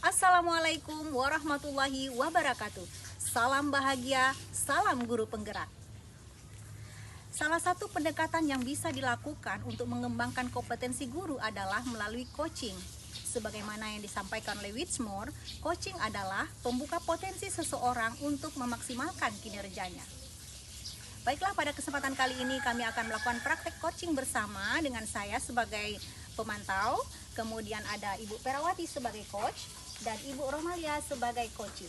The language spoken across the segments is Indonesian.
Assalamualaikum warahmatullahi wabarakatuh. Salam bahagia, salam guru penggerak. Salah satu pendekatan yang bisa dilakukan untuk mengembangkan kompetensi guru adalah melalui coaching. Sebagaimana yang disampaikan oleh Whitmore, coaching adalah pembuka potensi seseorang untuk memaksimalkan kinerjanya. Baiklah, pada kesempatan kali ini kami akan melakukan praktek coaching bersama dengan saya sebagai pemantau, kemudian ada Ibu Perawati sebagai coach, dan Ibu Romalia sebagai coaching.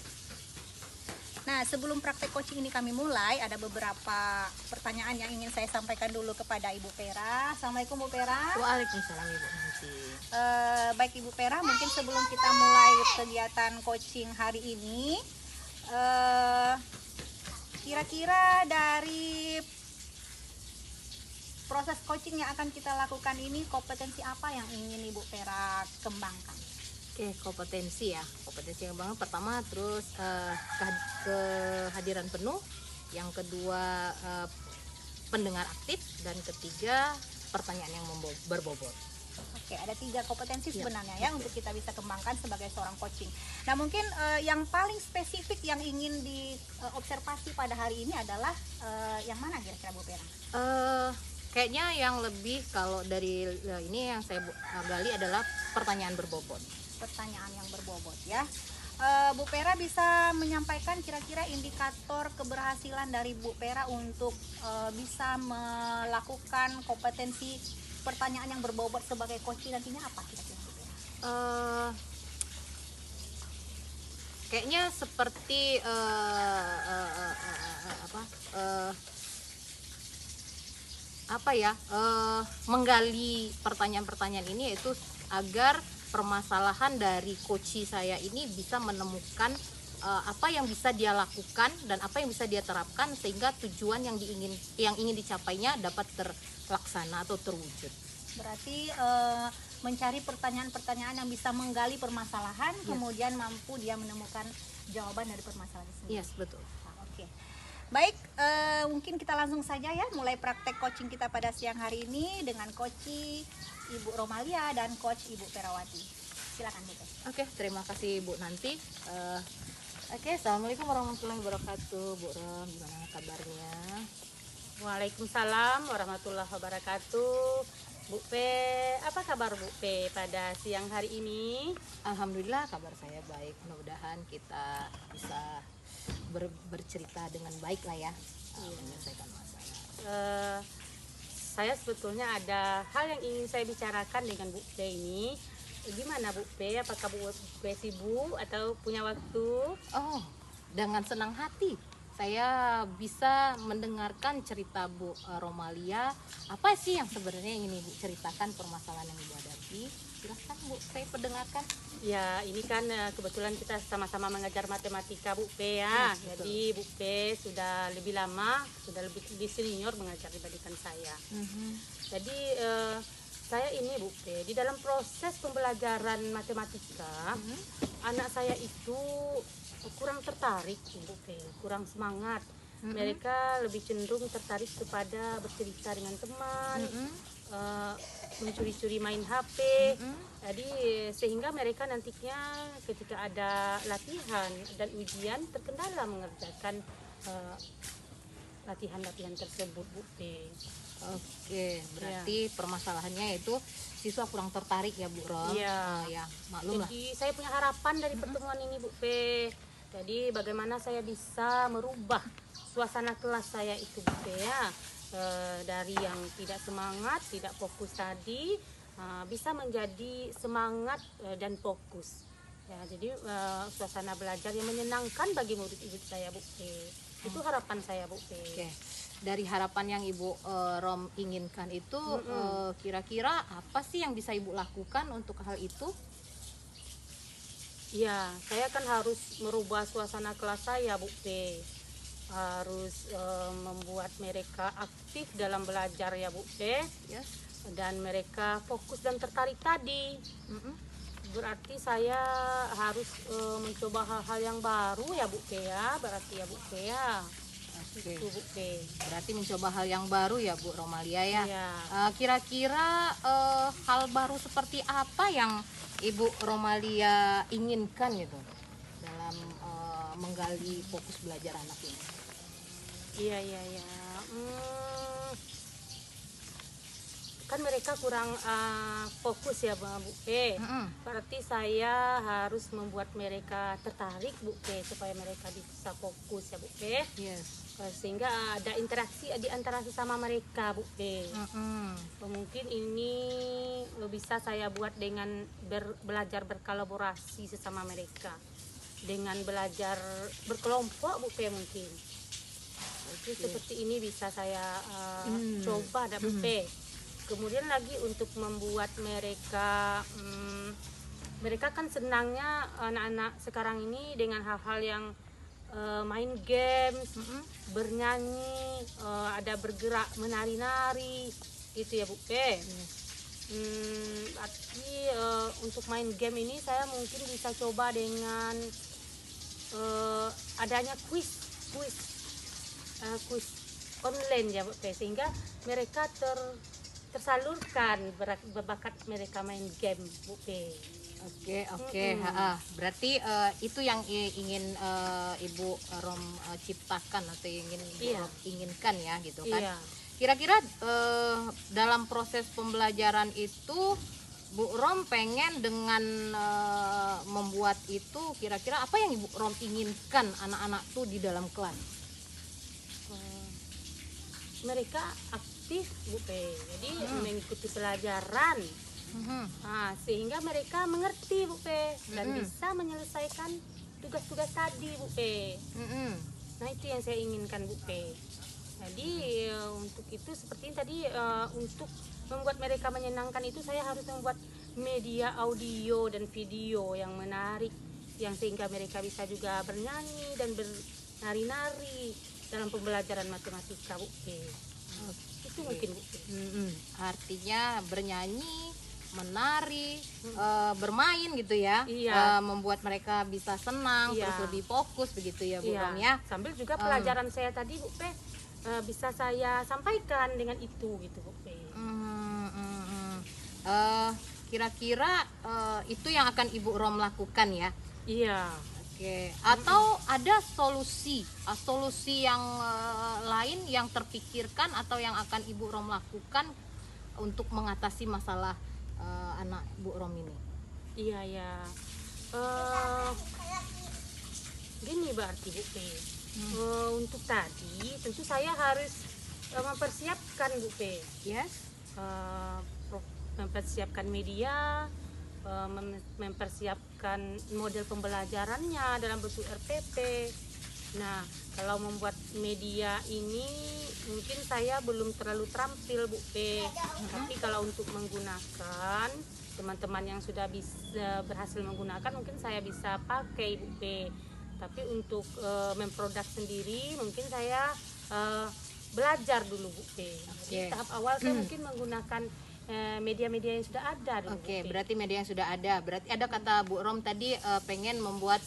Nah, sebelum praktek coaching ini kami mulai, ada beberapa pertanyaan yang ingin saya sampaikan dulu kepada Ibu Pera. Assalamualaikum Bu Pera. Waalaikumsalam Ibu Nanti. Baik Ibu Pera, mungkin sebelum kita mulai kegiatan coaching hari ini, kira-kira dari proses coaching yang akan kita lakukan ini, kompetensi apa yang ingin Ibu Pera kembangkan? Oke, kompetensi ya. Kompetensi yang banget pertama terus kehadiran penuh, yang kedua pendengar aktif, dan ketiga pertanyaan yang berbobot. Oke, ada 3 kompetensi sebenarnya ya untuk kita bisa kembangkan sebagai seorang coaching. Nah, mungkin yang paling spesifik yang ingin diobservasi pada hari ini adalah yang mana kira-kira Bu Pera? Kayaknya yang lebih kalau dari ini yang saya gali adalah pertanyaan berbobot. Pertanyaan yang berbobot ya. Bu Pera bisa menyampaikan kira-kira indikator keberhasilan dari Bu Pera untuk bisa melakukan kompetensi pertanyaan yang berbobot sebagai coaching nantinya apa kira-kira Bu Pera? Kayaknya seperti menggali pertanyaan-pertanyaan ini, yaitu agar permasalahan dari coach saya ini bisa menemukan apa yang bisa dia lakukan dan apa yang bisa dia terapkan sehingga tujuan yang ingin dicapainya dapat terlaksana atau terwujud. Berarti mencari pertanyaan-pertanyaan yang bisa menggali permasalahan, kemudian mampu dia menemukan jawaban dari permasalahan itu. Yes, betul. Oke. Baik, mungkin kita langsung saja ya mulai praktek coaching kita pada siang hari ini dengan coach Ibu Romalia dan coach Ibu Perawati. Silakan Bu. Oke, terima kasih Bu Nanti. Assalamualaikum warahmatullahi wabarakatuh. Bu Rom, gimana kabarnya? Waalaikumsalam warahmatullahi wabarakatuh. Bu P, apa kabar Bu P pada siang hari ini? Alhamdulillah kabar saya baik. Mudah-mudahan kita bisa bercerita dengan baik lah ya, menyelesaikan masalah. Saya sebetulnya ada hal yang ingin saya bicarakan dengan Bu P ini. Gimana Bu P? Apakah Bu P sibuk atau punya waktu? Oh, dengan senang hati saya bisa mendengarkan cerita Bu Romalia. Apa sih yang sebenarnya ingin Ibu ceritakan, permasalahan yang Ibu hadapi? Silahkan Bu, saya pendengarkan. Ya, ini kan kebetulan kita sama-sama mengajar matematika Bu P ya. Jadi Bu P sudah lebih lama, sudah lebih senior mengajar dibandingkan saya. Jadi saya ini Bu P, di dalam proses pembelajaran matematika, anak saya itu kurang tertarik Bu P, kurang semangat. Mereka lebih cenderung tertarik kepada bercerita dengan teman, mencuri-curi main HP. Jadi sehingga mereka nantinya ketika ada latihan dan ujian terkendala mengerjakan latihan-latihan tersebut Bu P. Oke, berarti permasalahannya itu siswa kurang tertarik ya Bu Rom. Iya. Ya, maklum lah. Jadi saya punya harapan dari pertemuan ini Bu P. Jadi bagaimana saya bisa merubah suasana kelas saya itu Bu P ya. Dari yang tidak semangat, tidak fokus tadi, bisa menjadi semangat dan fokus. Ya, jadi suasana belajar yang menyenangkan bagi murid-murid saya Bu P. Itu harapan saya Bu P. Oke. Dari harapan yang Ibu Rom inginkan itu, kira-kira apa sih yang bisa Ibu lakukan untuk hal itu? Ya, saya kan harus merubah suasana kelas saya Bu P. Harus membuat mereka aktif dalam belajar ya Bu P. Dan mereka fokus dan tertarik tadi. Berarti saya harus mencoba hal-hal yang baru ya Bu P ya. Berarti ya Bu P ya. Oke. Itu Bu P. Berarti mencoba hal yang baru ya Bu Romalia ya. Iya. Kira-kira hal baru seperti apa yang Ibu Romalia inginkan gitu dalam menggali fokus belajar anak ini? Iya. Kan mereka kurang fokus ya Bu P. Berarti saya harus membuat mereka tertarik Bu P supaya mereka bisa fokus ya Bu P. Yes. Sehingga ada interaksi di antara sesama mereka Bu P. Mungkin ini bisa saya buat dengan belajar berkolaborasi sesama mereka, dengan belajar berkelompok Bu P mungkin. Jadi seperti ini bisa saya coba Bu P. Kemudian lagi untuk membuat mereka mereka kan senangnya anak-anak sekarang ini dengan hal-hal yang main games, bernyanyi, ada bergerak menari-nari gitu ya Bu P. Berarti untuk main game ini saya mungkin bisa coba dengan adanya kuis online ya Bu P, sehingga mereka tersalurkan berbakat mereka main game Bu P. Oke. Berarti itu yang ingin Ibu Rom ciptakan atau ingin Ibu Rom inginkan ya gitu kan. Iya. Kira-kira dalam proses pembelajaran itu Bu Rom pengen dengan membuat itu, kira-kira apa yang Ibu Rom inginkan anak-anak tuh di dalam kelas? Mereka aktif Bu P, jadi mengikuti pelajaran. Sehingga mereka mengerti Bu P dan bisa menyelesaikan tugas-tugas tadi Bu P. Nah itu yang saya inginkan Bu P. Jadi untuk itu seperti ini tadi, untuk membuat mereka menyenangkan itu saya harus membuat media audio dan video yang menarik, yang sehingga mereka bisa juga bernyanyi dan bernari-nari dalam pembelajaran matematika Bu P. Itu mungkin Bu P. Artinya bernyanyi, menari, bermain gitu ya. Iya. Membuat mereka bisa senang, Iya. terus lebih fokus begitu ya Bu Iya. Rom ya. Sambil juga pelajaran saya tadi Bu P bisa saya sampaikan dengan itu gitu Bu P. Kira-kira itu yang akan Ibu Rom lakukan ya. Iya. Oke. Atau ada solusi yang lain yang terpikirkan atau yang akan Ibu Rom lakukan untuk mengatasi masalah anak Bu Rom ini? Iya. Gini berarti Bu P. Untuk tadi tentu saya harus mempersiapkan Bu P. Yes. Mempersiapkan media, mempersiapkan model pembelajarannya dalam bentuk RPP. Nah, kalau membuat media ini mungkin saya belum terlalu terampil Bu P. Tapi kalau untuk menggunakan, teman-teman yang sudah bisa berhasil menggunakan mungkin saya bisa pakai Bu P. Tapi untuk memproduk sendiri mungkin saya belajar dulu Bu P. Jadi tahap awal saya mungkin menggunakan media-media yang sudah ada dulu. Oke, berarti media yang sudah ada. Berarti ada kata Bu Rom tadi pengen membuat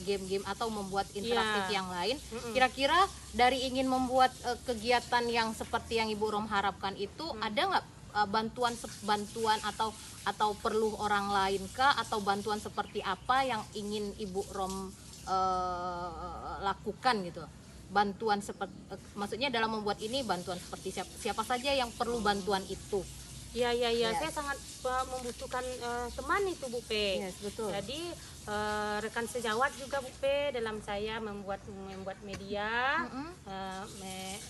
game-game atau membuat interaktif yang lain. Kira-kira dari ingin membuat kegiatan yang seperti yang Ibu Rom harapkan itu ada nggak bantuan atau perlu orang lain kah, atau bantuan seperti apa yang ingin Ibu Rom lakukan gitu? Bantuan seperti maksudnya dalam membuat ini bantuan seperti siapa saja yang perlu bantuan itu? Iya. Saya sangat membutuhkan teman itu Bu P. Yes, betul. Jadi rekan sejawat juga Bu P dalam saya membuat media,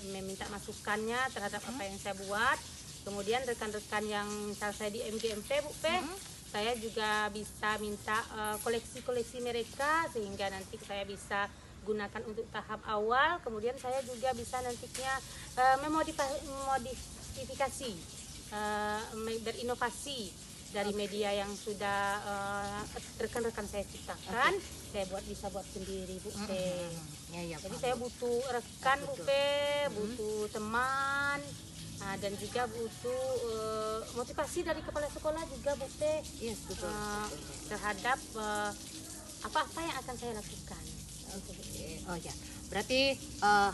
meminta masukannya terhadap apa yang saya buat. Kemudian rekan-rekan yang misal saya di MGMP Bu P, saya juga bisa minta koleksi-koleksi mereka sehingga nanti saya bisa gunakan untuk tahap awal. Kemudian saya juga bisa nantinya memodifikasi, berinovasi dari media yang sudah rekan-rekan saya ciptakan. Saya bisa buat sendiri Bu P. Jadi saya butuh rekan Bu P, butuh teman, dan juga butuh motivasi dari kepala sekolah juga Bu P. Yes, betul. Terhadap apa-apa yang akan saya lakukan. Oh ya, Berarti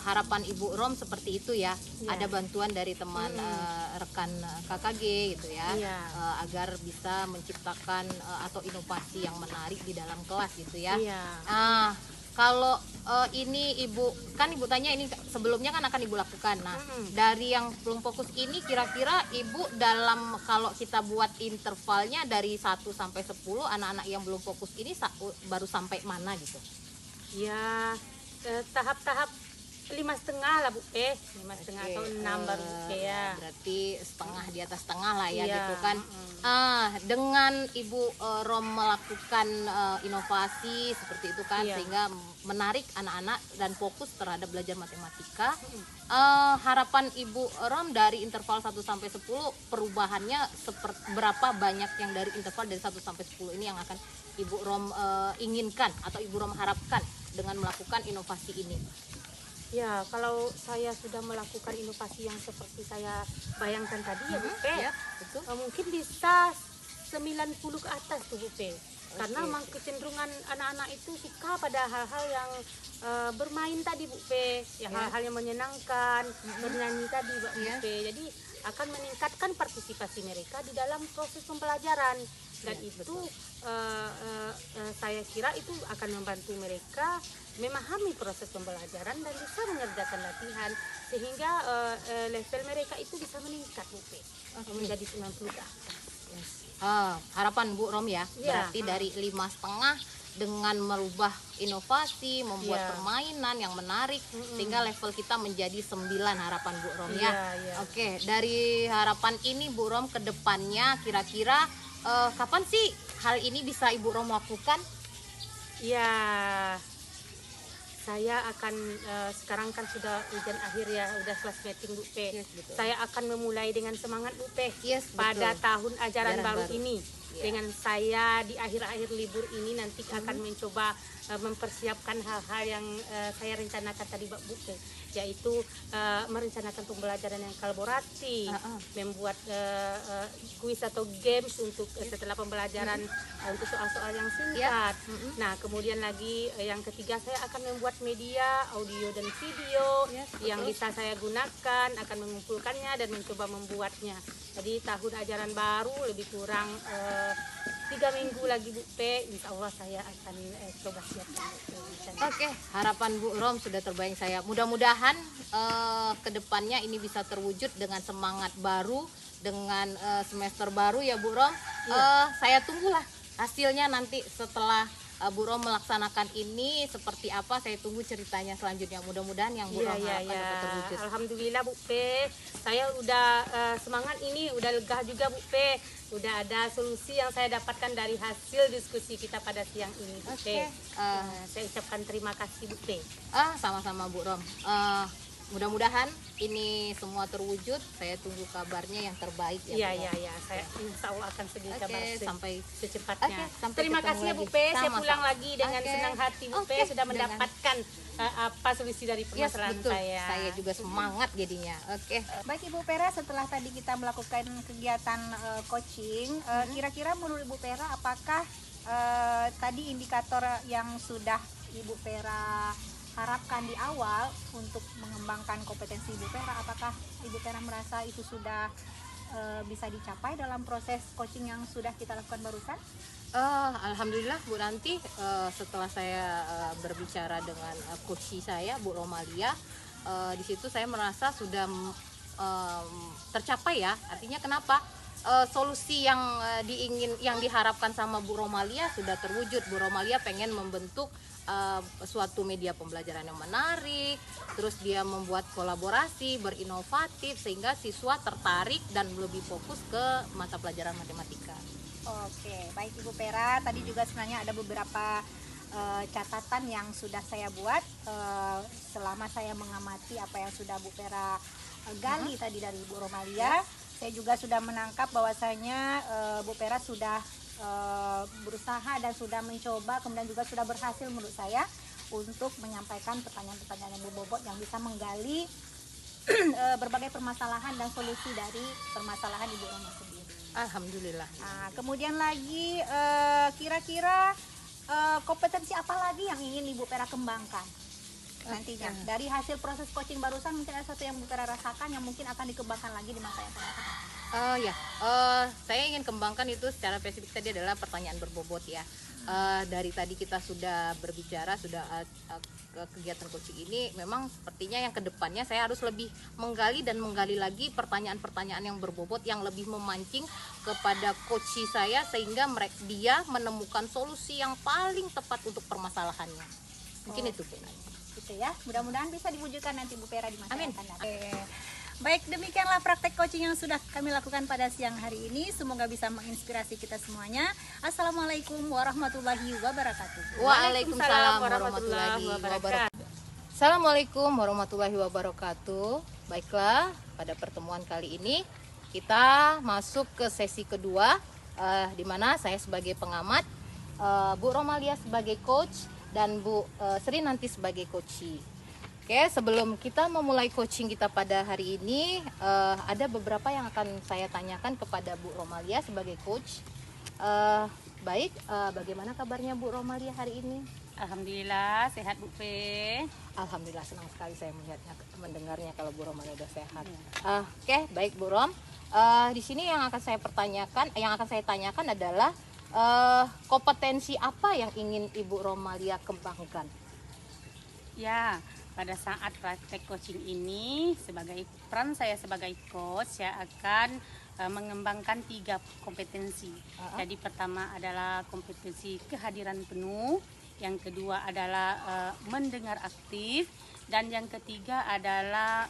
harapan Ibu Rom seperti itu ya. Ada bantuan dari teman rekan KKG gitu ya. Iya. Agar bisa menciptakan atau inovasi yang menarik di dalam kelas gitu ya. Iya. Kalau ini Ibu kan Ibu tanya ini sebelumnya kan akan Ibu lakukan. Nah, dari yang belum fokus ini kira-kira Ibu dalam kalau kita buat intervalnya dari 1 sampai 10 anak-anak yang belum fokus ini baru sampai mana gitu? Ya, tahap-tahap 5,5 lah Bu P, 5,5 atau 6 baru Bu P ya. Berarti setengah di atas setengah lah ya Iya, gitu kan. Dengan Ibu Rom melakukan inovasi seperti itu kan, Iya. sehingga menarik anak-anak dan fokus terhadap belajar matematika. Harapan Ibu Rom dari interval 1 sampai 10 perubahannya berapa banyak yang dari interval dari 1 sampai 10 ini yang akan Ibu Rom inginkan atau Ibu Rom harapkan dengan melakukan inovasi ini? Ya, kalau saya sudah melakukan inovasi yang seperti saya bayangkan tadi ya Bu P, Ya, betul. mungkin bisa 90 ke atas tuh Bu P. Karena memang kecenderungan anak-anak itu suka pada hal-hal yang bermain tadi Bu P, ya hal-hal yang menyenangkan, bernyanyi tadi Bu P. Jadi akan meningkatkan partisipasi mereka di dalam proses pembelajaran, dan itu saya kira itu akan membantu mereka memahami proses pembelajaran dan bisa mengerjakan latihan sehingga level mereka itu bisa meningkat Bu P, menjadi 90 ke atas. Harapan Bu Rom ya, Ya, berarti dari 5,5 dengan merubah inovasi, membuat permainan yang menarik sehingga level kita menjadi 9 harapan Bu Rom ya. Iya. Oke, dari harapan ini Bu Rom ke depannya kira-kira kapan sih hal ini bisa Ibu Rom lakukan? Ya, saya akan sekarang kan sudah ujian akhir ya, udah kelas meeting Bu P. Yes, betul. Saya akan memulai dengan semangat Bu P Yes, pada betul. tahun ajaran baru baru. ini. Ya. Dengan saya di akhir-akhir libur ini nanti akan mencoba mempersiapkan hal-hal yang saya rencanakan tadi Bu P, yaitu merencanakan pembelajaran yang kolaboratif, membuat kuis atau games untuk setelah pembelajaran untuk soal-soal yang singkat. Nah, kemudian lagi yang ketiga saya akan membuat media audio dan video yang bisa saya gunakan, akan mengumpulkannya dan mencoba membuatnya. Jadi tahun ajaran baru lebih kurang 3 minggu lagi Bu P, insya Allah saya akan coba siapkan Bu P. Oke, harapan Bu Rom sudah terbayang saya. Mudah-mudahan ke depannya ini bisa terwujud dengan semangat baru, dengan semester baru ya Bu Rom. Saya tunggulah hasilnya nanti setelah Bu Rom melaksanakan ini seperti apa, saya tunggu ceritanya selanjutnya. Mudah-mudahan yang Bu Rom harapkan dapat terwujud. Alhamdulillah Bu P, saya udah semangat ini, udah lega juga Bu P. Udah ada solusi yang saya dapatkan dari hasil diskusi kita pada siang ini Bu P. Saya ucapkan terima kasih Bu P. Sama-sama Bu Rom. Mudah-mudahan ini semua terwujud. Saya tunggu kabarnya yang terbaik ya. Iya, saya insya Allah akan segera kabar sampai secepatnya. sampai Terima ketemu kasih ya Bu lagi. P, saya Sama-sama. pulang lagi dengan senang hati Bu P sudah dengan- mendapatkan apa solusi dari Yes, permasalahan betul. saya. Saya juga semangat jadinya. Oke. Baik Ibu Pera, setelah tadi kita melakukan kegiatan coaching, kira-kira menurut Ibu Pera apakah tadi indikator yang sudah Ibu Pera harapkan di awal untuk mengembangkan kompetensi Ibu Pera, apakah Ibu Pera merasa itu sudah bisa dicapai dalam proses coaching yang sudah kita lakukan barusan? Alhamdulillah Bu Ranti, setelah saya berbicara dengan coach saya Bu Romalia, di situ saya merasa sudah tercapai ya. Artinya kenapa? Solusi yang yang diharapkan sama Bu Romalia sudah terwujud. Bu Romalia pengen membentuk suatu media pembelajaran yang menarik, terus dia membuat kolaborasi, berinovatif sehingga siswa tertarik dan lebih fokus ke mata pelajaran matematika. Oke, baik Ibu Pera, tadi juga sebenarnya ada beberapa catatan yang sudah saya buat selama saya mengamati apa yang sudah Bu Pera gali tadi dari Bu Romalia. Saya juga sudah menangkap bahwasanya Bu Pera sudah berusaha dan sudah mencoba, kemudian juga sudah berhasil menurut saya untuk menyampaikan pertanyaan-pertanyaan yang berbobot yang bisa menggali berbagai permasalahan dan solusi dari permasalahan Ibu Roma sendiri. Alhamdulillah. Nah, kemudian lagi kira-kira kompetensi apa lagi yang ingin Ibu Pera kembangkan? nantinya. Dari hasil proses coaching barusan mungkin ada satu yang Bu Vera rasakan yang mungkin akan dikembangkan lagi di masa yang akan datang. Saya ingin kembangkan itu secara spesifik tadi adalah pertanyaan berbobot ya. Dari tadi kita sudah berbicara, sudah ke kegiatan coaching ini memang sepertinya yang kedepannya saya harus lebih menggali lagi pertanyaan-pertanyaan yang berbobot yang lebih memancing kepada coach saya sehingga dia menemukan solusi yang paling tepat untuk permasalahannya. Mungkin itu Bu. Gitu ya. Mudah-mudahan bisa diwujudkan nanti Bu Vera di masa Amin. yang akan datang. Baik, demikianlah praktek coaching yang sudah kami lakukan pada siang hari ini. Semoga bisa menginspirasi kita semuanya. Assalamualaikum warahmatullahi wabarakatuh. Waalaikumsalam warahmatullahi wabarakatuh. Assalamualaikum warahmatullahi wabarakatuh. Baiklah, pada pertemuan kali ini kita masuk ke sesi kedua, di mana saya sebagai pengamat, Bu Romalia sebagai coach, dan Bu Sri nanti sebagai coachee. Oke, sebelum kita memulai coaching kita pada hari ini, ada beberapa yang akan saya tanyakan kepada Bu Romalia sebagai coach. Bagaimana kabarnya Bu Romalia hari ini? Alhamdulillah sehat Bu Pe. Alhamdulillah, senang sekali saya mendengarnya kalau Bu Romalia udah sehat. Oke, baik Bu Rom. Di sini yang akan saya tanyakan adalah kompetensi apa yang ingin Ibu Romalia kembangkan? Ya, pada saat praktek coaching ini, peran saya sebagai coach, saya akan mengembangkan 3 kompetensi. Jadi pertama adalah kompetensi kehadiran penuh, yang kedua adalah mendengar aktif, dan yang ketiga adalah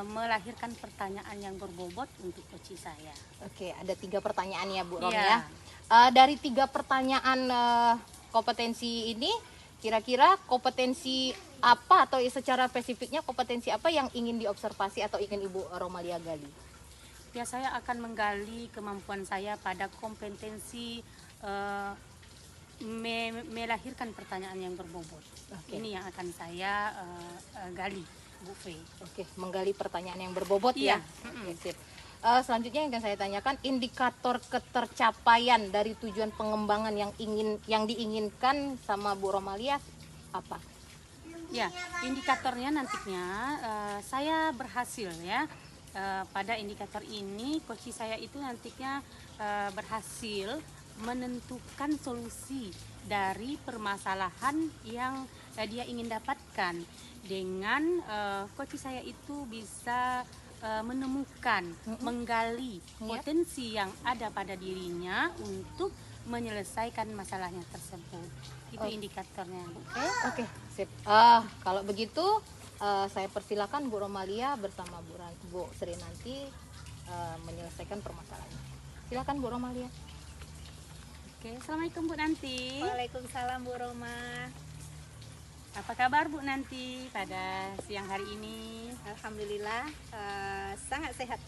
melahirkan pertanyaan yang berbobot untuk coach saya. Oke, ada 3 pertanyaan ya Bu Rom Ya. ya. Dari 3 pertanyaan kompetensi ini, kira-kira kompetensi apa atau secara spesifiknya kompetensi apa yang ingin diobservasi atau ingin Ibu Romalia gali? Ya, saya akan menggali kemampuan saya pada kompetensi melahirkan pertanyaan yang berbobot. Oke. Ini yang akan saya gali, Bu Fe. Oke, menggali pertanyaan yang berbobot Iya. ya. Oke, sip. Selanjutnya yang akan saya tanyakan, indikator ketercapaian dari tujuan pengembangan yang diinginkan sama Bu Romalia apa? Ya, indikatornya nantinya saya berhasil ya. Pada indikator ini, coach saya itu nantinya berhasil menentukan solusi dari permasalahan yang dia ingin dapatkan. Dengan coach saya itu bisa menemukan, menggali potensi yang ada pada dirinya untuk menyelesaikan masalahnya tersebut. Itu indikatornya, Bu. Oke, sip. Kalau begitu saya persilakan Bu Romalia bersama Bu Sri nanti menyelesaikan permasalahannya. Silakan Bu Romalia. Oke, assalamualaikum Bu Nanti. Waalaikumsalam Bu Roma. Apa kabar Bu Nanti pada siang hari ini? Alhamdulillah sangat sehat.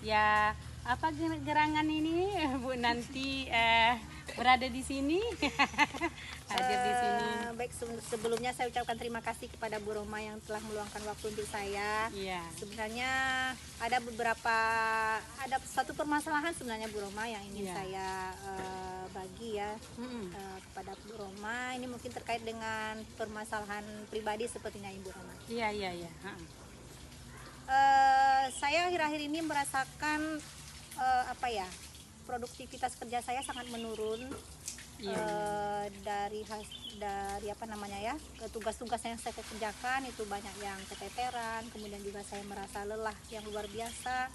Ya, apa gerangan ini Bu Nanti berada di sini? Hadir di sini. Baik, sebelumnya saya ucapkan terima kasih kepada Bu Roma yang telah meluangkan waktu untuk saya. Iya. Sebenarnya ada satu permasalahan sebenarnya Bu Roma yang ingin Iya. saya bagi ya kepada Bu Roma. Ini mungkin terkait dengan permasalahan pribadi sepertinya Ibu Roma. Iya, iya, iya. Saya akhir-akhir ini merasakan produktivitas kerja saya sangat menurun. Dari tugas-tugas yang saya kerjakan itu banyak yang keteteran, kemudian juga saya merasa lelah yang luar biasa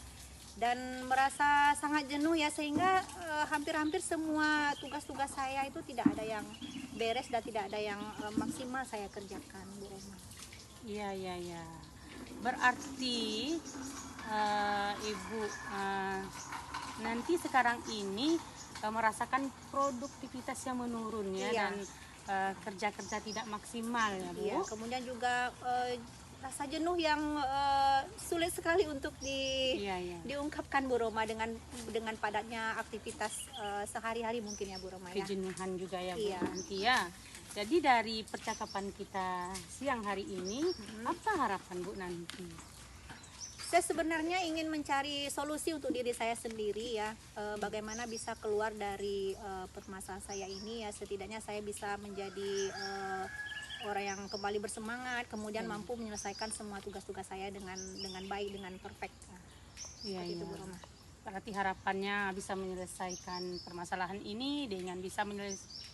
dan merasa sangat jenuh ya, sehingga hampir-hampir semua tugas-tugas saya itu tidak ada yang beres dan tidak ada yang maksimal saya kerjakan, Bu Roma. Iya, iya, iya. Berarti Ibu nanti sekarang ini merasakan produktivitas yang menurun ya. Iya. Dan kerja-kerja tidak maksimal ya Bu. Iya, kemudian juga rasa jenuh yang sulit sekali untuk Iya, iya. diungkapkan Bu Roma dengan padatnya aktivitas sehari-hari mungkin ya Bu Roma ya. Kejenuhan juga ya Bu Iya. Nanti ya. Jadi dari percakapan kita siang hari ini, apa harapan Bu Nanti? Saya sebenarnya ingin mencari solusi untuk diri saya sendiri ya, bagaimana bisa keluar dari permasalahan saya ini ya, setidaknya saya bisa menjadi orang yang kembali bersemangat, kemudian mampu menyelesaikan semua tugas-tugas saya dengan baik, dengan perfect. Iya, Seperti itu iya. Bu Roma. Berarti harapannya bisa menyelesaikan permasalahan ini dengan bisa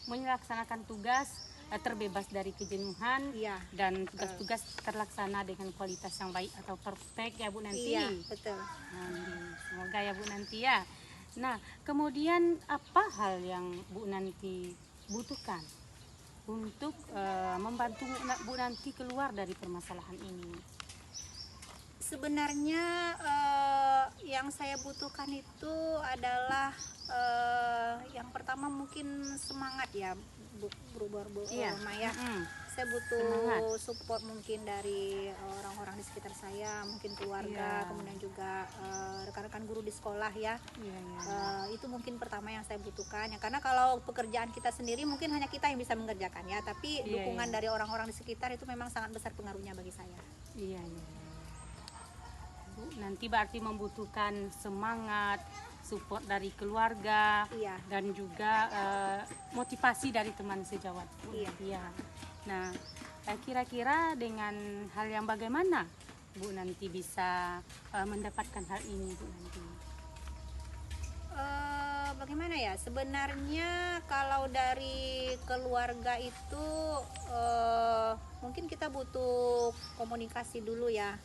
melaksanakan tugas terbebas dari kejenuhan Iya. dan tugas-tugas terlaksana dengan kualitas yang baik atau perfect ya Bu Nanti. Iya, betul. Semoga ya Bu Nanti ya. Nah, kemudian apa hal yang Bu Nanti butuhkan untuk membantu Bu Nanti keluar dari permasalahan ini? Sebenarnya yang saya butuhkan itu adalah yang pertama mungkin semangat ya, Bu Iya. Roma ya. Mm-mm. Saya butuh Semangat. support mungkin dari orang-orang di sekitar saya, mungkin keluarga, Iya. kemudian juga rekan-rekan guru di sekolah ya. Iya, iya. Itu mungkin pertama yang saya butuhkan ya, karena kalau pekerjaan kita sendiri mungkin hanya kita yang bisa mengerjakan ya, tapi Iya, dukungan iya. dari orang-orang di sekitar itu memang sangat besar pengaruhnya bagi saya. Iya, iya. Bu, nanti berarti membutuhkan semangat, support dari keluarga, Iya. dan juga motivasi dari teman sejawat. Bu. Iya. Iya. Nah, kira-kira dengan hal yang bagaimana Bu nanti bisa mendapatkan hal ini Bu nanti? Bagaimana ya, sebenarnya kalau dari keluarga itu mungkin kita butuh komunikasi dulu ya.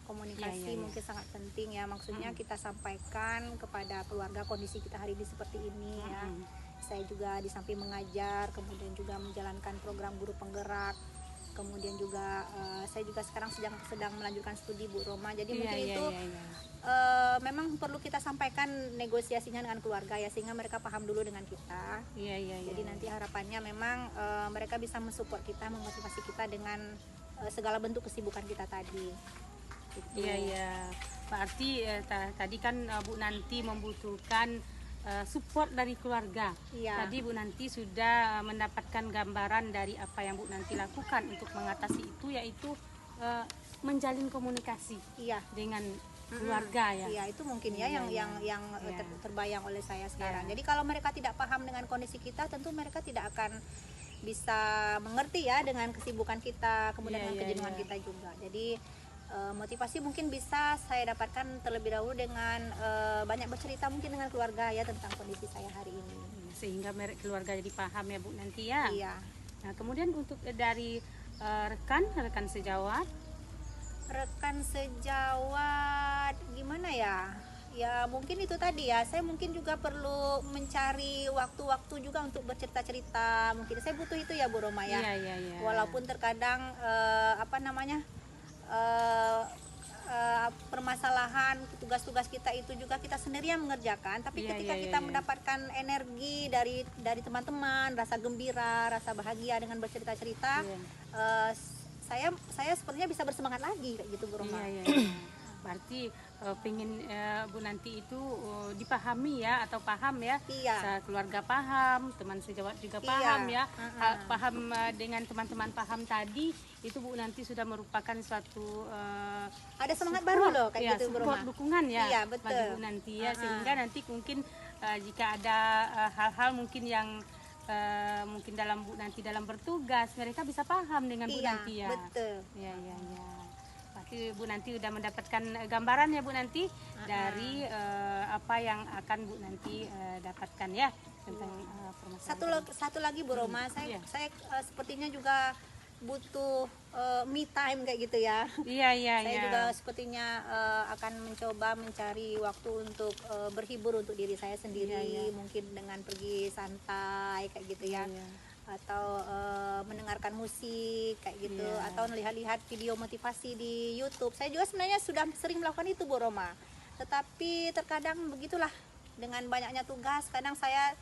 Komunikasi Iya, iya, iya. mungkin sangat penting ya, maksudnya kita sampaikan kepada keluarga kondisi kita hari ini seperti ini ya. Saya juga di samping mengajar, kemudian juga menjalankan program guru penggerak, kemudian juga saya juga sekarang sedang melanjutkan studi Bu Roma, jadi Iya, mungkin iya, itu iya, iya. memang perlu kita sampaikan negosiasinya dengan keluarga ya, sehingga mereka paham dulu dengan kita. Iya, iya, iya. Jadi nanti harapannya memang mereka bisa mensupport kita, memotivasi kita dengan segala bentuk kesibukan kita tadi. Gitu. Iya, iya. Berarti tadi kan Bu Nanti membutuhkan support dari keluarga. Iya. Tadi Bu Nanti sudah mendapatkan gambaran dari apa yang Bu Nanti lakukan untuk mengatasi itu, yaitu menjalin komunikasi Iya. dengan keluarga ya. Iya, itu mungkin ya Iya, yang iya. yang Iya. terbayang oleh saya sekarang. Iya. Jadi kalau mereka tidak paham dengan kondisi kita, tentu mereka tidak akan bisa mengerti ya dengan kesibukan kita, kemudian Iya, dengan iya, kejenuhan iya. kita juga. Jadi motivasi mungkin bisa saya dapatkan terlebih dahulu dengan banyak bercerita mungkin dengan keluarga ya tentang kondisi saya hari ini. Sehingga keluarga jadi paham ya Bu Nanti ya. Iya. Nah, kemudian untuk dari rekan sejawat, Rekan sejawat gimana ya? Ya mungkin itu tadi ya, saya mungkin juga perlu mencari waktu-waktu juga untuk bercerita-cerita. Mungkin saya butuh itu ya Bu Roma ya. iya, iya, iya. Walaupun terkadang permasalahan tugas-tugas kita itu juga kita sendiri yang mengerjakan, tapi Iya, ketika iya, kita iya. mendapatkan energi dari teman-teman, rasa gembira, rasa bahagia dengan bercerita-cerita, Iya. saya sepertinya bisa bersemangat lagi kayak gitu Bu Roma. Iya, iya, iya. Berarti pengen Bu Nanti itu dipahami ya, atau paham ya. Iya. Keluarga paham, teman sejawat juga Iya. paham ya. Paham dengan teman-teman paham tadi, itu Bu Nanti sudah merupakan suatu Ada semangat support, baru loh kayak ya, gitu Bu support Roma. dukungan ya, Iya, betul. bagi Bu Nanti ya, sehingga nanti mungkin jika ada hal-hal mungkin yang mungkin dalam Bu Nanti dalam bertugas, mereka bisa paham dengan Bu Iya, Nanti ya. betul. Ya, ya, ya. Pasti Bu Nanti udah mendapatkan gambaran ya Bu Nanti dari apa yang akan Bu Nanti dapatkan ya tentang permasalahan. Satu lagi Bu Roma, Iya. saya sepertinya juga butuh me time kayak gitu ya. Iya, iya, Saya iya. juga sepertinya akan mencoba mencari waktu untuk berhibur untuk diri saya sendiri, Iya, iya. mungkin dengan pergi santai kayak gitu ya. Iya. Atau mendengarkan musik kayak gitu, Iya. atau melihat-lihat video motivasi di YouTube. Saya juga sebenarnya sudah sering melakukan itu Bu Roma, tetapi terkadang begitulah, dengan banyaknya tugas kadang saya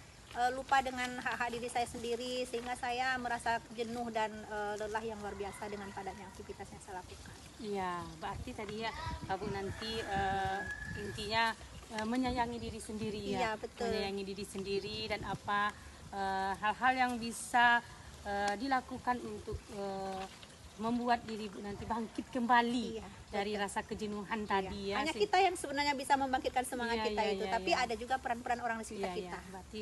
lupa dengan hak-hak diri saya sendiri, sehingga saya merasa jenuh dan lelah yang luar biasa dengan padatnya aktivitas yang saya lakukan. Iya, berarti tadi ya Bu Nanti intinya menyayangi diri sendiri ya. Iya, betul. Menyayangi diri sendiri dan apa hal-hal yang bisa dilakukan untuk membuat diri Bu Nanti bangkit kembali Iya, dari rasa kejenuhan tadi ya. Hanya kita yang sebenarnya bisa membangkitkan semangat Iya, kita iya, itu, iya, tapi iya. ada juga peran-peran orang di sekitar Iya, iya. kita. Berarti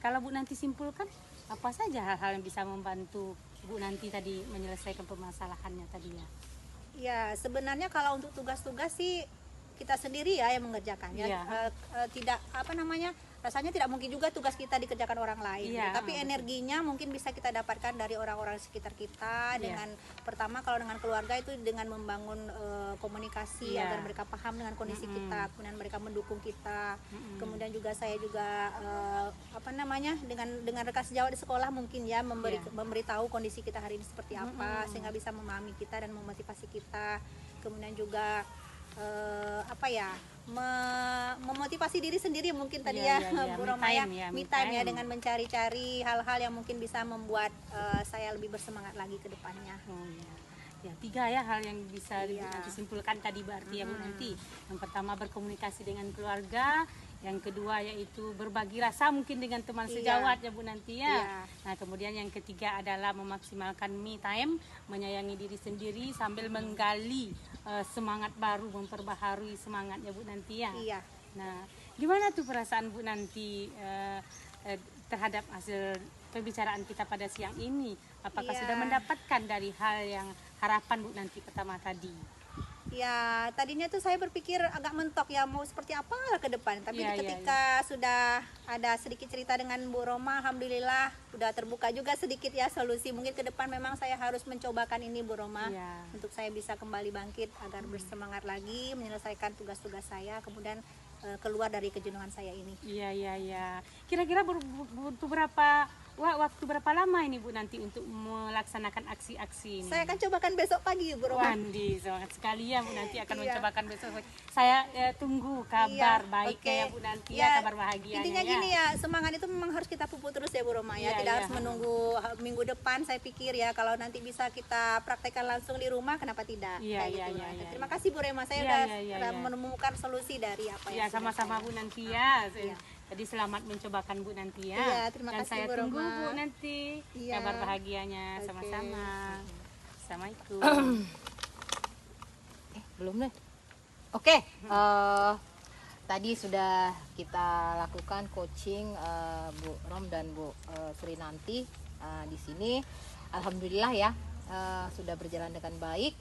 Kalau Bu Nanti simpulkan, apa saja hal-hal yang bisa membantu Bu Nanti tadi menyelesaikan permasalahannya tadi ya? Ya, sebenarnya kalau untuk tugas-tugas sih kita sendiri ya yang mengerjakannya. Iya. Tidak apa namanya, rasanya tidak mungkin juga tugas kita dikerjakan orang lain. Iya, gitu. Tapi betul. energinya mungkin bisa kita dapatkan dari orang-orang sekitar kita. Iya. Dengan pertama kalau dengan keluarga itu dengan membangun komunikasi Iya. agar mereka paham dengan kondisi kita, kemudian mereka mendukung kita. Kemudian juga saya juga apa namanya, dengan rekan sejawat di sekolah mungkin ya memberitahu kondisi kita hari ini seperti apa, sehingga bisa memahami kita dan memotivasi kita. Kemudian juga apa ya, memotivasi diri sendiri mungkin tadi Iya, ya, iya, iya. Bu Me Roma ya, time ya, me me time ya, time. dengan mencari-cari hal-hal yang mungkin bisa membuat saya lebih bersemangat lagi ke depannya. Oh ya. Ya, 3 ya hal yang bisa Iya. Nanti simpulkan tadi berarti ya Bu Nanti. Yang pertama berkomunikasi dengan keluarga, yang kedua yaitu berbagi rasa mungkin dengan teman Iya. sejawat ya Bu Nanti ya. Iya. Nah, kemudian yang ketiga adalah memaksimalkan me time, menyayangi diri sendiri sambil menggali semangat baru, memperbaharui semangatnya Bu Nanti ya. Iya. Nah, gimana tuh perasaan Bu Nanti terhadap hasil pembicaraan kita pada siang ini? Apakah Iya. sudah mendapatkan dari hal yang harapan Bu Nanti pertama tadi? Ya, tadinya tuh saya berpikir agak mentok ya mau seperti apa ke depan. Tapi Iya, iya, ketika sudah ada sedikit cerita dengan Bu Roma, alhamdulillah udah terbuka juga sedikit ya solusi. Mungkin ke depan memang saya harus mencobakan ini Bu Roma, Iya. untuk saya bisa kembali bangkit agar bersemangat lagi menyelesaikan tugas-tugas saya, kemudian keluar dari kejenuhan saya ini. Iya, iya, iya. Kira-kira butuh waktu berapa lama ini Bu Nanti untuk melaksanakan aksi-aksi ini? Saya akan cobakan besok pagi Bu Roma. Wandi, semangat sekali ya Bu Nanti akan Iya. mencobakan besok. Saya tunggu kabar Iya, baiknya oke. ya Bu Nanti Ya, ya, kabar bahagianya intinya ya. gini ya, semangat itu memang harus kita pupuk terus ya Bu Roma ya. Iya, Tidak iya. harus menunggu minggu depan. Saya pikir ya kalau nanti bisa kita praktekkan langsung di rumah, kenapa tidak? Iya, Kayak iya, gitu. iya, iya, Terima iya. kasih Bu Rema, saya Iya, udah iya, iya, udah iya. menemukan solusi dari apa Ya, yang sudah sama-sama saya- Bu Nanti ya. Iya. Jadi selamat mencobakan Bu Nanti ya. Iya, terima Dan kasih, saya Bu tunggu Roma. Bu Nanti Iya. kabar bahagianya Oke. sama-sama. Assalamualaikum. Belum deh. Oke, tadi sudah kita lakukan coaching Bu Rom dan Bu Sri Nanti di sini. Alhamdulillah ya, sudah berjalan dengan baik.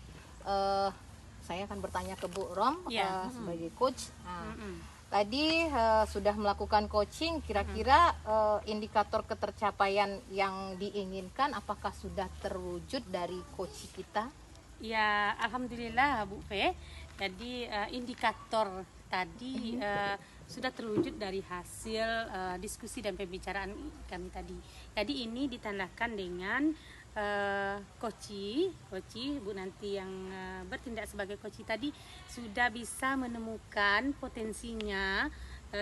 Saya akan bertanya ke Bu Rom Ya. sebagai coach. Nah, Mm-mm. tadi sudah melakukan coaching, kira-kira indikator ketercapaian yang diinginkan apakah sudah terwujud dari coach kita? Ya, alhamdulillah Bu P. Jadi indikator tadi sudah terwujud dari hasil diskusi dan pembicaraan kami tadi. Jadi ini ditandahkan dengan koci Bu Nanti yang bertindak sebagai koci tadi sudah bisa menemukan potensinya,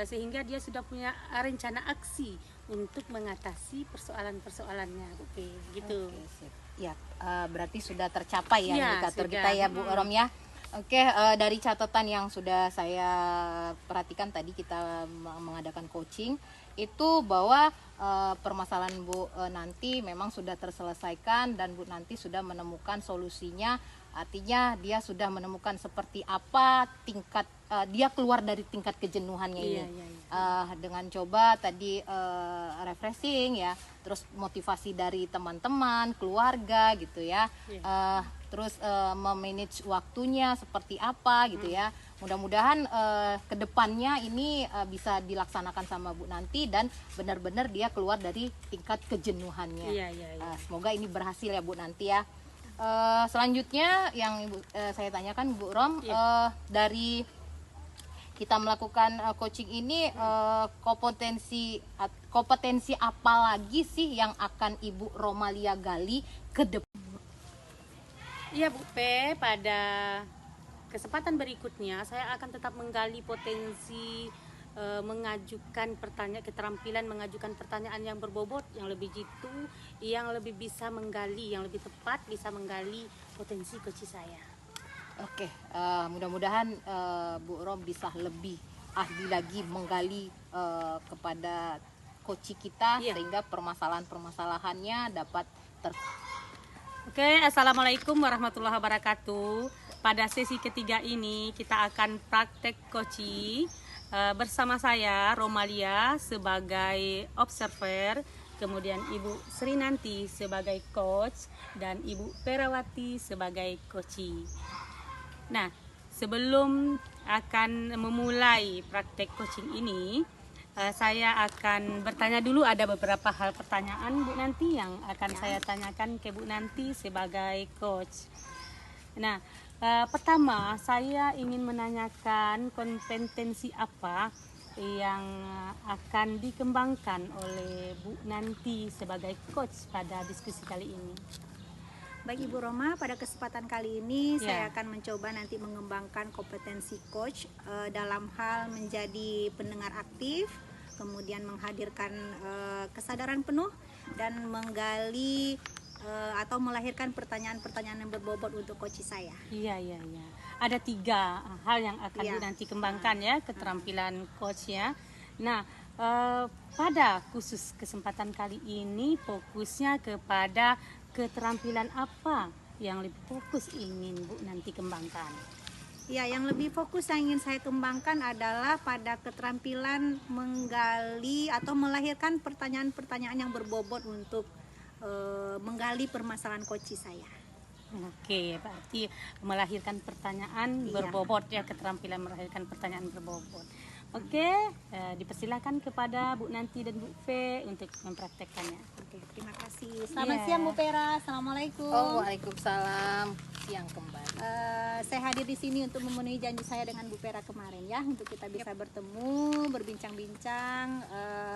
sehingga dia sudah punya rencana aksi untuk mengatasi persoalan-persoalannya Bu P. Gitu. Oke, sip. Ya, berarti sudah tercapai ya Ya, indikator sudah. kita ya Bu Rom ya. Oke, dari catatan yang sudah saya perhatikan tadi kita mengadakan coaching itu bahwa permasalahan Bu Nanti memang sudah terselesaikan dan Bu Nanti sudah menemukan solusinya. Artinya dia sudah menemukan seperti apa tingkat dia keluar dari tingkat kejenuhannya ini. Iya, iya, iya. Dengan coba tadi refreshing ya, terus motivasi dari teman-teman, keluarga gitu ya. Terus memanage waktunya seperti apa gitu ya. Mudah-mudahan kedepannya ini bisa dilaksanakan sama Bu Nanti dan benar-benar dia keluar dari tingkat kejenuhannya. Iya, iya, iya. Semoga ini berhasil ya Bu Nanti ya. Selanjutnya yang saya tanyakan Bu Rom, dari kita melakukan coaching ini kompetensi apa lagi sih yang akan Ibu Romalia gali ke depan? Iya Bu P, pada kesempatan berikutnya saya akan tetap menggali potensi mengajukan keterampilan mengajukan pertanyaan yang berbobot, yang lebih jitu, yang lebih bisa menggali, yang lebih tepat bisa menggali potensi coach saya. Oke, mudah-mudahan Bu Rom bisa lebih ahli lagi menggali kepada coach kita sehingga permasalahan-permasalahannya dapat Oke, assalamualaikum warahmatullahi wabarakatuh. Pada sesi ketiga ini kita akan praktek coaching bersama saya Romalia sebagai observer, kemudian Ibu Sri Nanti sebagai coach, dan Ibu Perawati sebagai coachee. Nah, sebelum akan memulai praktek coaching ini, saya akan bertanya dulu, ada beberapa hal pertanyaan Bu Nanti yang akan saya tanyakan ke Bu Nanti sebagai coach. Nah, pertama saya ingin menanyakan kompetensi apa yang akan dikembangkan oleh Bu Nanti sebagai coach pada diskusi kali ini. Baik Ibu Roma, pada kesempatan kali ini Ya. saya akan mencoba nanti mengembangkan kompetensi coach dalam hal menjadi pendengar aktif, kemudian menghadirkan kesadaran penuh dan menggali atau melahirkan pertanyaan-pertanyaan yang berbobot untuk coach saya. Iya. Ada 3 hal yang akan Iya. Bu Nanti kembangkan ya, keterampilan coach ya. Nah, pada khusus kesempatan kali ini fokusnya kepada keterampilan apa yang lebih fokus ingin Bu Nanti kembangkan? Ya, yang lebih fokus yang ingin saya kembangkan adalah pada keterampilan menggali atau melahirkan pertanyaan-pertanyaan yang berbobot untuk menggali permasalahan coach saya. Oke, berarti melahirkan pertanyaan Iya. berbobot ya, keterampilan melahirkan pertanyaan berbobot. Oke, dipersilakan kepada Bu Nanti dan Bu Fe untuk mempraktekkannya. Oke, terima kasih. Selamat Iya. siang Bu Pera. Assalamualaikum. Oh, waalaikumsalam. Siang kembali. Saya hadir di sini untuk memenuhi janji saya dengan Bu Pera kemarin ya, untuk kita bisa bertemu, berbincang-bincang.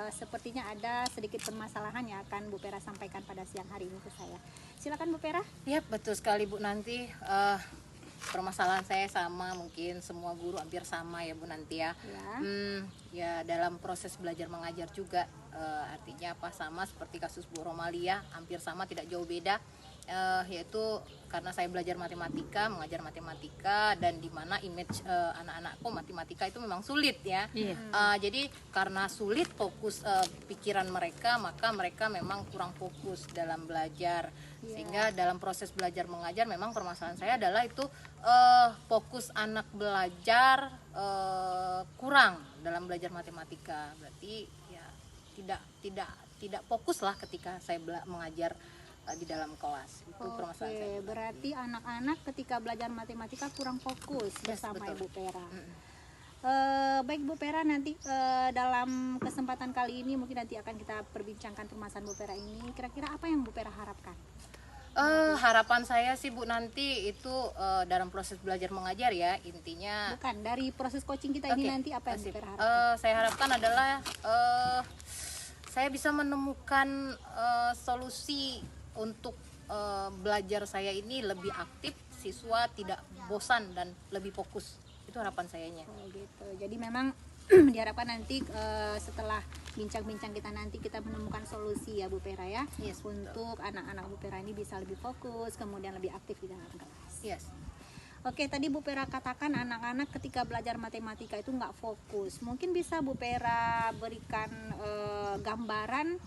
Sepertinya ada sedikit permasalahan yang akan Bu Pera sampaikan pada siang hari ini ke saya. Silakan Bu Pera. Ya, betul sekali Bu Nanti. Permasalahan saya sama, mungkin semua guru hampir sama ya Bu Nanti ya. Ya. Ya dalam proses belajar mengajar juga, artinya apa, sama seperti kasus Bu Romalia, hampir sama, tidak jauh beda. Yaitu karena saya belajar matematika, mengajar matematika, dan di mana image anak-anakku matematika itu memang sulit ya. Iya. Jadi karena sulit fokus pikiran mereka, maka mereka memang kurang fokus dalam belajar. Sehingga dalam proses belajar mengajar memang permasalahan saya adalah itu fokus anak belajar kurang dalam belajar matematika. Berarti ya tidak fokus lah ketika saya mengajar di dalam kelas. Itu permasalahan saya. Oke, berarti anak-anak ketika belajar matematika kurang fokus Yes, bersama betul. Ibu Pera. Baik Bu Pera, nanti dalam kesempatan kali ini mungkin nanti akan kita perbincangkan permasalahan Bu Pera ini. Kira-kira apa yang Bu Pera harapkan? Harapan saya sih Bu Nanti itu dalam proses belajar mengajar ya, intinya Bukan, dari proses coaching kita ini Oke, nanti apa yang Bu sip. Pera harapkan? Saya harapkan adalah saya bisa menemukan solusi untuk belajar saya ini lebih aktif, siswa tidak bosan dan lebih fokus. Itu harapan sayanya. Oh gitu. Jadi memang diharapkan nanti setelah bincang-bincang kita nanti kita menemukan solusi ya Bu Pera ya, Yes, betul. untuk anak-anak Bu Pera ini bisa lebih fokus, kemudian lebih aktif di dalam kelas. Yes. Oke, tadi Bu Pera katakan anak-anak ketika belajar matematika itu nggak fokus. Mungkin bisa Bu Pera berikan gambaran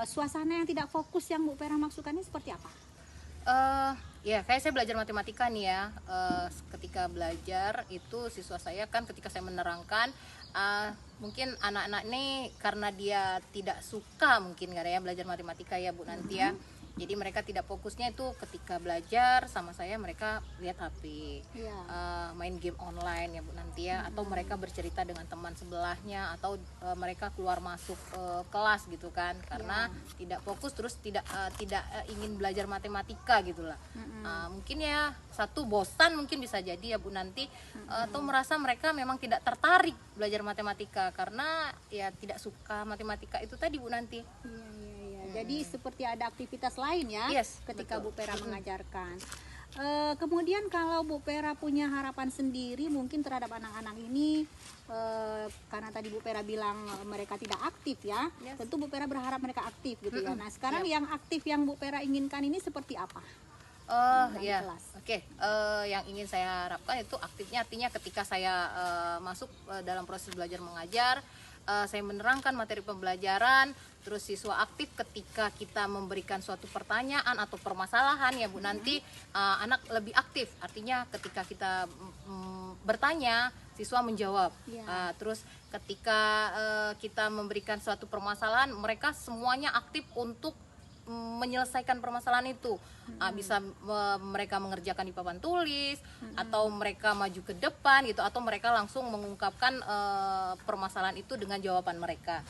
suasana yang tidak fokus yang Bu Pera maksudkan ini seperti apa? Ya, kayak saya belajar matematika nih ya. Ketika belajar itu siswa saya kan ketika saya menerangkan, mungkin anak-anak ini karena dia tidak suka mungkin nggak ya belajar matematika ya Bu Nanti ya. Jadi mereka tidak fokusnya itu ketika belajar sama saya, mereka lihat HP, Iya. main game online ya Bu Nanti ya, atau mereka bercerita dengan teman sebelahnya, atau mereka keluar masuk kelas gitu kan, karena tidak fokus, terus tidak ingin belajar matematika gitulah. Mungkin ya satu bosan mungkin bisa jadi ya Bu Nanti, atau merasa mereka memang tidak tertarik belajar matematika karena ya tidak suka matematika itu tadi Bu Nanti. Iya. Jadi seperti ada aktivitas lain ya Yes, ketika betul. Bu Pera mengajarkan. Kemudian kalau Bu Pera punya harapan sendiri mungkin terhadap anak-anak ini, karena tadi Bu Pera bilang mereka tidak aktif ya, Yes. tentu Bu Pera berharap mereka aktif gitu ya. Nah sekarang Yep. yang aktif yang Bu Pera inginkan ini seperti apa? Oh dalam ya, kelas. oke. Yang ingin saya harapkan itu aktifnya, artinya ketika saya masuk dalam proses belajar mengajar, saya menerangkan materi pembelajaran, terus siswa aktif ketika kita memberikan suatu pertanyaan atau permasalahan ya Bu Nanti, anak lebih aktif. Artinya ketika kita bertanya, siswa menjawab. Ya. Terus ketika kita memberikan suatu permasalahan, mereka semuanya aktif untuk menyelesaikan permasalahan itu. Bisa mereka mengerjakan di papan tulis, atau mereka maju ke depan gitu, atau mereka langsung mengungkapkan permasalahan itu dengan jawaban mereka.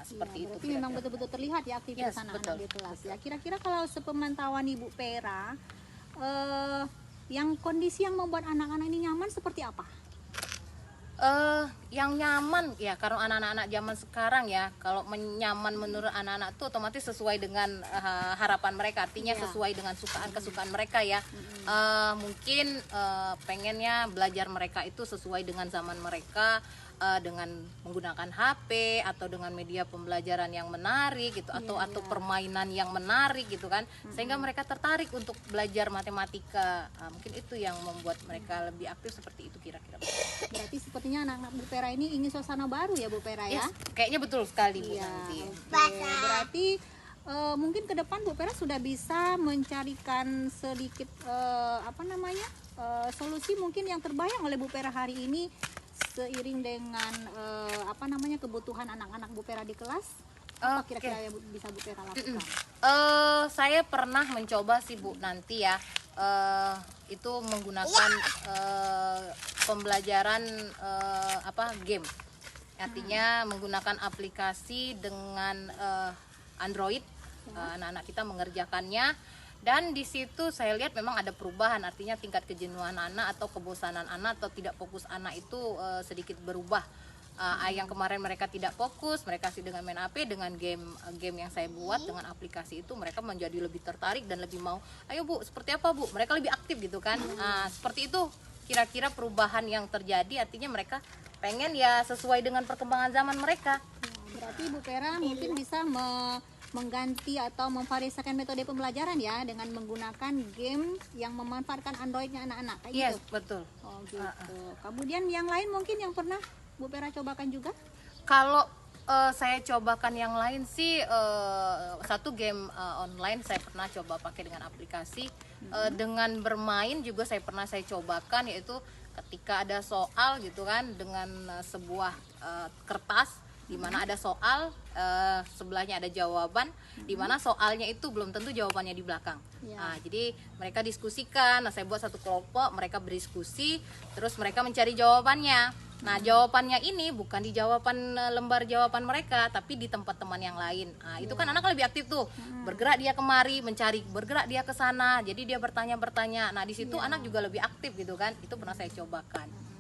Seperti itu. Berarti memang betul-betul terlihat ya aktivitas Yes, anak-anak betul. di kelas ya. Kira-kira kalau sepemantauan Ibu Pera, yang kondisi yang membuat anak-anak ini nyaman seperti apa? Yang nyaman ya, karena anak-anak zaman sekarang ya, kalau nyaman menurut anak-anak tuh otomatis sesuai dengan harapan mereka, artinya Iya. sesuai dengan kesukaan mereka ya. Mungkin pengennya belajar mereka itu sesuai dengan zaman mereka, dengan menggunakan HP atau dengan media pembelajaran yang menarik gitu, atau permainan yang menarik gitu kan, sehingga mereka tertarik untuk belajar matematika. Mungkin itu yang membuat mereka lebih aktif, seperti itu kira-kira. Berarti sepertinya anak-anak Bu Pera ini ingin suasana baru ya Bu Pera ya? Yes, kayaknya betul sekali Bu Iya. nanti. Oke, berarti mungkin ke depan Bu Pera sudah bisa mencarikan sedikit solusi mungkin yang terbayang oleh Bu Pera hari ini seiring dengan kebutuhan anak-anak Bu Pera di kelas. Apa Oke. kira-kira yang bisa Bu Pera lakukan? Saya pernah mencoba sih Bu nanti ya, itu menggunakan pembelajaran game, artinya menggunakan aplikasi dengan Android. Anak-anak kita mengerjakannya, dan di situ saya lihat memang ada perubahan, artinya tingkat kejenuhan anak atau kebosanan anak atau tidak fokus anak itu sedikit berubah. Yang kemarin mereka tidak fokus, mereka sih dengan main HP, dengan game yang saya buat dengan aplikasi itu, mereka menjadi lebih tertarik dan lebih mau, ayo Bu, seperti apa Bu, mereka lebih aktif gitu kan. Seperti itu kira-kira perubahan yang terjadi, artinya mereka pengen ya sesuai dengan perkembangan zaman mereka. Berarti Bu Pera mungkin bisa mengganti atau memvariasikan metode pembelajaran ya dengan menggunakan game yang memanfaatkan Androidnya anak-anak kayak Yes, gitu. betul. Oh gitu. Kemudian yang lain mungkin yang pernah Bu Pera cobakan juga? Kalau saya cobakan yang lain sih, satu game online saya pernah coba pakai dengan aplikasi. Dengan bermain juga saya cobakan, yaitu ketika ada soal gitu kan, dengan sebuah kertas di mana ada soal, sebelahnya ada jawaban, di mana soalnya itu belum tentu jawabannya di belakang. Ya. Jadi mereka diskusikan, saya buat satu kelompok, mereka berdiskusi, terus mereka mencari jawabannya. Nah, jawabannya ini bukan di lembar jawaban mereka, tapi di tempat teman yang lain. Itu kan anak lebih aktif tuh, bergerak dia kemari mencari, bergerak dia ke sana, jadi dia bertanya. Nah, di situ anak juga lebih aktif gitu kan. Itu pernah saya cobakan.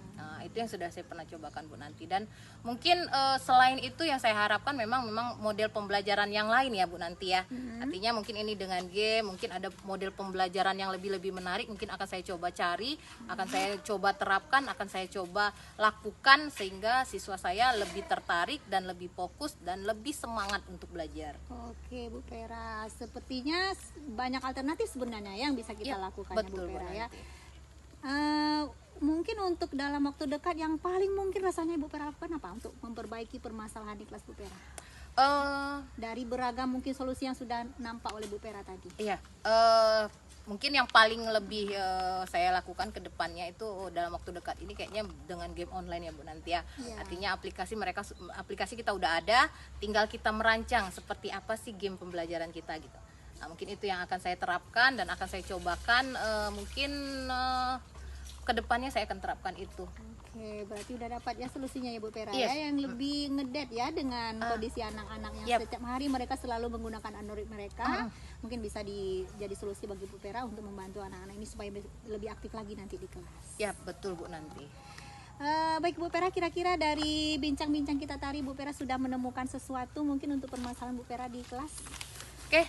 Itu yang sudah saya pernah cobakan Bu nanti. Dan mungkin selain itu yang saya harapkan memang model pembelajaran yang lain ya Bu nanti ya. Artinya mungkin ini dengan game, mungkin ada model pembelajaran yang lebih menarik, mungkin akan saya coba cari, akan saya coba terapkan, akan saya coba lakukan, sehingga siswa saya lebih tertarik dan lebih fokus dan lebih semangat untuk belajar. Oke Bu Pera, sepertinya banyak alternatif sebenarnya yang bisa kita Ya, lakukan ya Bu betul, Bu Pera ya. nanti. Mungkin untuk dalam waktu dekat yang paling mungkin rasanya Ibu Pera lakukan apa untuk memperbaiki permasalahan di kelas Bu Pera? Dari beragam mungkin solusi yang sudah nampak oleh Bu Pera tadi. Iya, mungkin yang paling lebih saya lakukan ke depannya itu dalam waktu dekat ini kayaknya dengan game online ya Bu nanti ya. Iya. Artinya aplikasi kita udah ada, tinggal kita merancang seperti apa sih game pembelajaran kita gitu. Nah, mungkin itu yang akan saya terapkan dan akan saya cobakan, mungkin ke depannya saya akan terapkan itu. Oke, berarti udah dapat ya solusinya ya Bu Pera Yes. ya, yang lebih ngedet ya dengan kondisi anak-anak yang Yep. setiap hari mereka selalu menggunakan Android mereka. Mungkin bisa jadi solusi bagi Bu Pera untuk membantu anak-anak ini supaya lebih aktif lagi nanti di kelas. Ya, betul Bu nanti. Baik Bu Pera, kira-kira dari bincang-bincang kita tadi Bu Pera sudah menemukan sesuatu mungkin untuk permasalahan Bu Pera di kelas? Oke,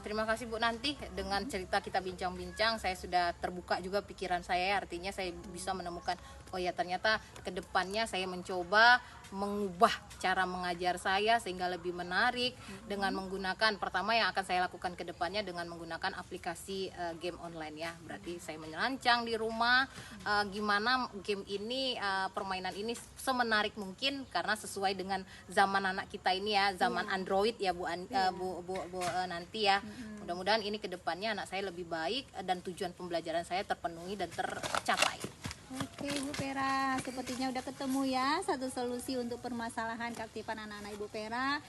terima kasih Bu nanti. Dengan cerita kita bincang-bincang, saya sudah terbuka juga pikiran saya. Artinya saya bisa menemukan, oh ya ternyata ke depannya saya mencoba mengubah cara mengajar saya sehingga lebih menarik dengan menggunakan, pertama yang akan saya lakukan ke depannya dengan menggunakan aplikasi game online ya. Berarti saya menyerancang di rumah gimana game ini, permainan ini semenarik mungkin karena sesuai dengan zaman anak kita ini ya, zaman Android ya Bu nanti ya. Mudah-mudahan ini ke depannya anak saya lebih baik dan tujuan pembelajaran saya terpenuhi dan tercapai. Oke Bu Pera, sepertinya udah ketemu ya satu solusi untuk permasalahan keaktifan anak-anak Ibu Pera.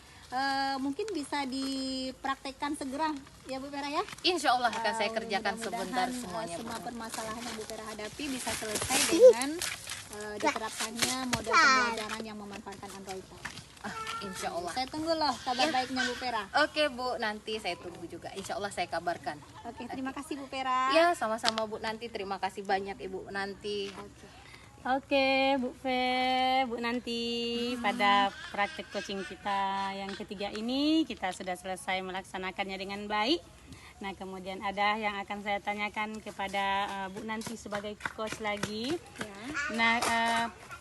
Mungkin bisa dipraktekkan segera ya Bu Pera ya. Insya Allah akan saya kerjakan Mudah-mudahan, sebentar semuanya, Bu. semua permasalahan yang Bu Pera hadapi bisa selesai dengan diterapkannya model pembelajaran yang memanfaatkan Android tadi. Insya Allah. Saya tunggu loh kabar baiknya Bu Pera. Oke Bu, nanti saya tunggu juga. Insya Allah saya kabarkan. Oke, terima kasih Bu Pera. Ya, sama-sama Bu Nanti. Terima kasih banyak Ibu Nanti. Oke, Bu Fe, Bu Nanti, pada praktek coaching kita yang ketiga ini kita sudah selesai melaksanakannya dengan baik. Nah, kemudian ada yang akan saya tanyakan kepada Bu Nanti sebagai coach lagi. Ya. Nah,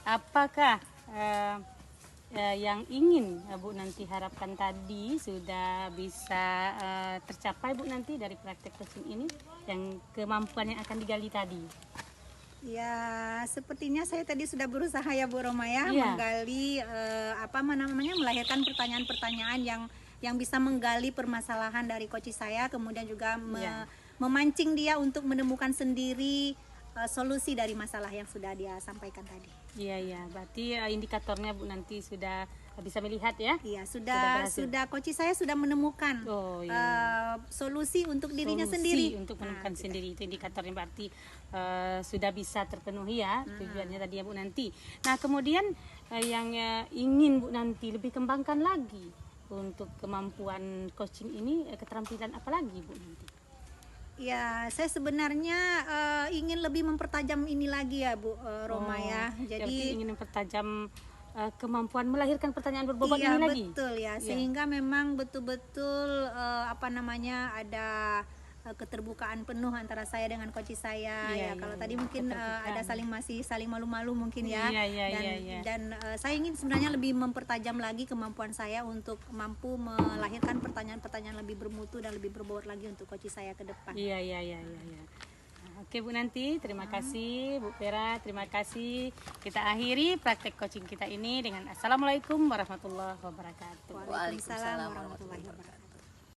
apakah yang ingin Bu Nanti harapkan tadi sudah bisa tercapai Bu Nanti dari praktek coaching ini, yang kemampuan yang akan digali tadi? Ya, sepertinya saya tadi sudah berusaha ya Bu Roma ya, Iya. menggali melahirkan pertanyaan-pertanyaan yang bisa menggali permasalahan dari coach saya, kemudian juga Iya. memancing dia untuk menemukan sendiri solusi dari masalah yang sudah dia sampaikan tadi. Iya, berarti indikatornya Bu Nanti sudah bisa melihat ya? Iya, Sudah berhasil. coach saya sudah menemukan Oh, iya. solusi untuk dirinya Solusi sendiri. untuk menemukan Nah, sendiri, itu indikatornya berarti sudah bisa terpenuhi ya tujuannya tadi ya Bu Nanti. Nah, kemudian yang ingin Bu Nanti lebih kembangkan lagi untuk kemampuan coaching ini, keterampilan apa lagi Bu Nanti? Ya, saya sebenarnya ingin lebih mempertajam ini lagi ya Bu Roma ya. Berarti Jadi ingin mempertajam kemampuan melahirkan pertanyaan berbobot iya, ini lagi. betul ya, Iya. sehingga memang betul-betul ada keterbukaan penuh antara saya dengan coach saya. Iya, Ya, kalau iya, tadi iya, mungkin ada keterbukaan. saling malu-malu mungkin ya. Iya, iya, dan iya, iya. dan saya ingin sebenarnya lebih mempertajam lagi kemampuan saya untuk mampu melahirkan pertanyaan-pertanyaan lebih bermutu dan lebih berbobot lagi untuk coach saya ke depan. Iya. Oke Bu Nanti, terima kasih Bu Vera, terima kasih. Kita akhiri praktek coaching kita ini dengan Assalamualaikum warahmatullahi wabarakatuh. Waalaikumsalam warahmatullahi wabarakatuh.